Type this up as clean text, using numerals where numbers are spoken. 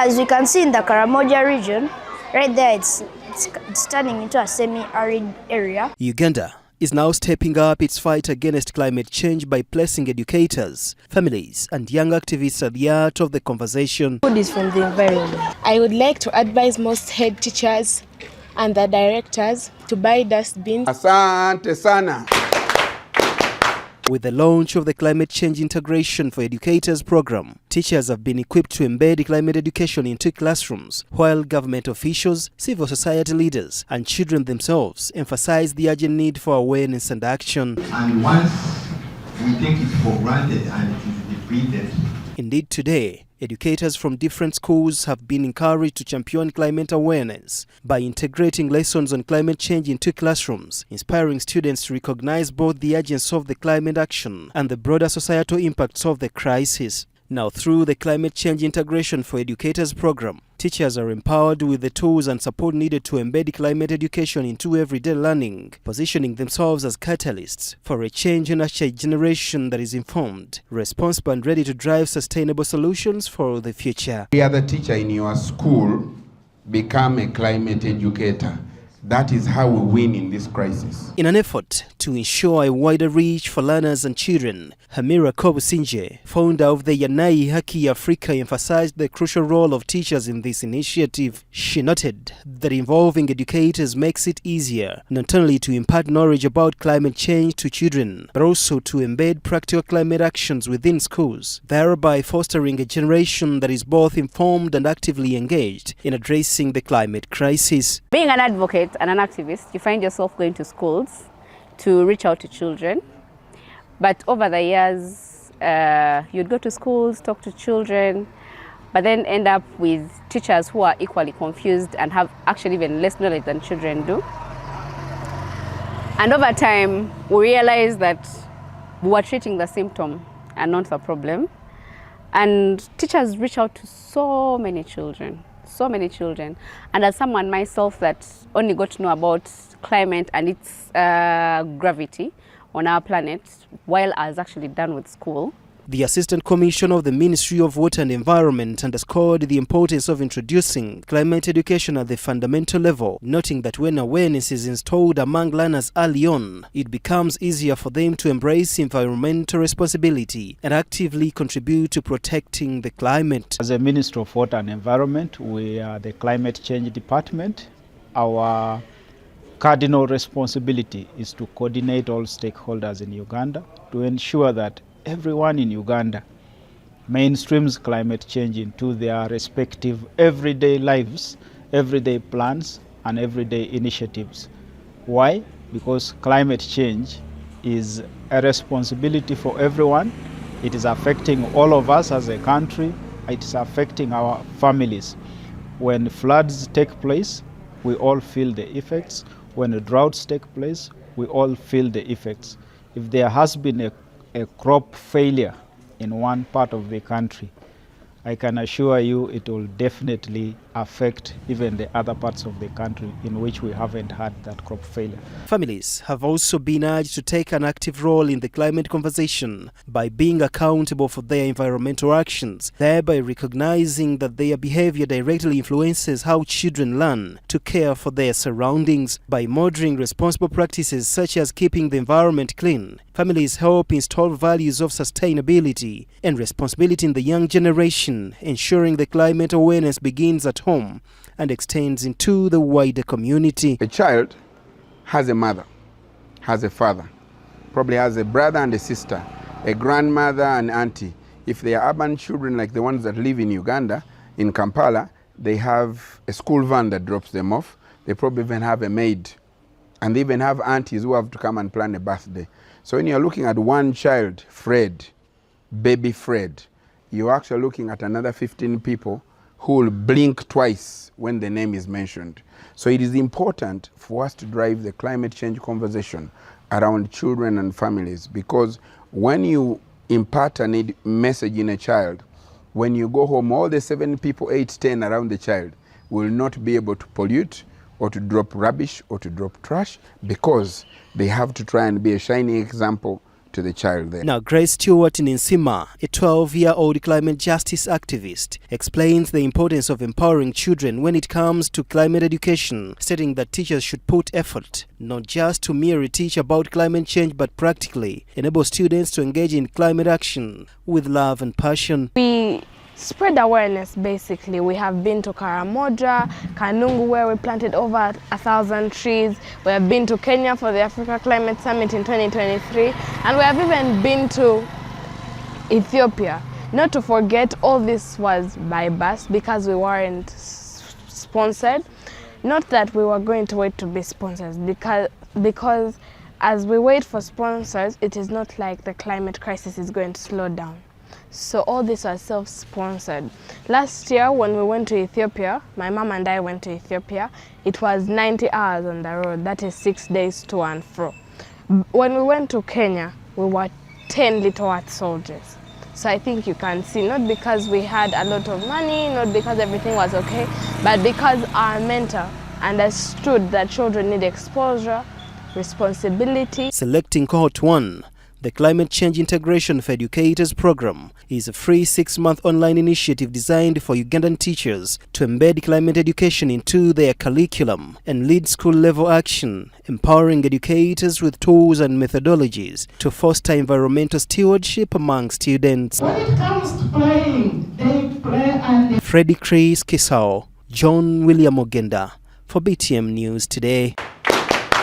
As we can see in the Karamoja region, right there it's turning into a semi-arid area. Uganda is now stepping up its fight against climate change by placing educators, families and young activists at the heart of the conversation. Food is from the environment. I would like to advise most head teachers and the directors to buy dustbins. Asante sana. With the launch of the Climate Change Integration for Educators program, teachers have been equipped to embed climate education into classrooms, while government officials, civil society leaders, and children themselves emphasize the urgent need for awareness and action. And once we take it for granted and it is depleted. Indeed, today, educators from different schools have been encouraged to champion climate awareness by integrating lessons on climate change into classrooms, inspiring students to recognize both the urgency of the climate action and the broader societal impacts of the crisis. Now, through the Climate Change Integration for Educators program, teachers are empowered with the tools and support needed to embed climate education into everyday learning, positioning themselves as catalysts for a change in a generation that is informed, responsible and ready to drive sustainable solutions for the future. Every other teacher in your school become a climate educator. That is how we win in this crisis. In an effort to ensure a wider reach for learners and children, Hamira Kobusinje, founder of the Yanai Haki Africa, emphasized the crucial role of teachers in this initiative. She noted that involving educators makes it easier not only to impart knowledge about climate change to children, but also to embed practical climate actions within schools, thereby fostering a generation that is both informed and actively engaged in addressing the climate crisis. Being an advocate and an activist, you find yourself going to schools to reach out to children. But over the years, you'd go to schools, talk to children, but then end up with teachers who are equally confused and have actually even less knowledge than children do. And over time, we realized that we were treating the symptom and not the problem. And teachers reach out to so many children. And as someone myself that only got to know about climate and its gravity on our planet while I was actually done with school. The Assistant Commissioner of the Ministry of Water and Environment underscored the importance of introducing climate education at the fundamental level, noting that when awareness is installed among learners early on, it becomes easier for them to embrace environmental responsibility and actively contribute to protecting the climate. As a Ministry of Water and Environment, we are the Climate Change Department. Our cardinal responsibility is to coordinate all stakeholders in Uganda to ensure that everyone in Uganda mainstreams climate change into their respective everyday lives, everyday plans, and everyday initiatives. Why? Because climate change is a responsibility for everyone. It is affecting all of us as a country. It is affecting our families. When floods take place, we all feel the effects. When the droughts take place, we all feel the effects. If there has been a crop failure in one part of the country, I can assure you it will definitely affect even the other parts of the country in which we haven't had that crop failure. Families have also been urged to take an active role in the climate conversation by being accountable for their environmental actions, thereby recognizing that their behavior directly influences how children learn to care for their surroundings. By modeling responsible practices such as keeping the environment clean, families help install values of sustainability and responsibility in the young generation, ensuring the climate awareness begins at home and extends into the wider community. A child has a mother, has a father, probably has a brother and a sister, a grandmother and auntie. If they are urban children like the ones that live in Uganda, in Kampala, they have a school van that drops them off. They probably even have a maid. And they even have aunties who have to come and plan a birthday. So when you're looking at one child, Fred, baby Fred, you're actually looking at another 15 people who will blink twice when the name is mentioned. So it is important for us to drive the climate change conversation around children and families, because when you impart a message in a child, when you go home, all the 7 people, 8, 10 around the child will not be able to pollute or to drop rubbish or to drop trash, because they have to try and be a shining example to the child there. Now, Grace Stewart Ninsima, a 12-year-old climate justice activist, explains the importance of empowering children when it comes to climate education, stating that teachers should put effort, not just to merely teach about climate change, but practically enable students to engage in climate action with love and passion. We spread awareness, basically. We have been to Karamoja, Kanungu, where we planted over 1,000 trees. We have been to Kenya for the Africa Climate Summit in 2023. And we have even been to Ethiopia. Not to forget, all this was by bus because we weren't sponsored. Not that we were going to wait to be sponsors, because as we wait for sponsors, it is not like the climate crisis is going to slow down. So all this was self-sponsored. Last year when we went to Ethiopia, my mom and I went to Ethiopia, it was 90 hours on the road, that is 6 days to and fro. When we went to Kenya, we were 10 little earth soldiers. So I think you can see, not because we had a lot of money, not because everything was okay, but because our mentor understood that children need exposure, responsibility. Selecting Cohort 1, the Climate Change Integration for Educators program is a free 6-month online initiative designed for Ugandan teachers to embed climate education into their curriculum and lead school-level action, empowering educators with tools and methodologies to foster environmental stewardship among students. When it comes to playing, they play and... Freddie Chris Kisao, John William Ogenda for BTM News Today.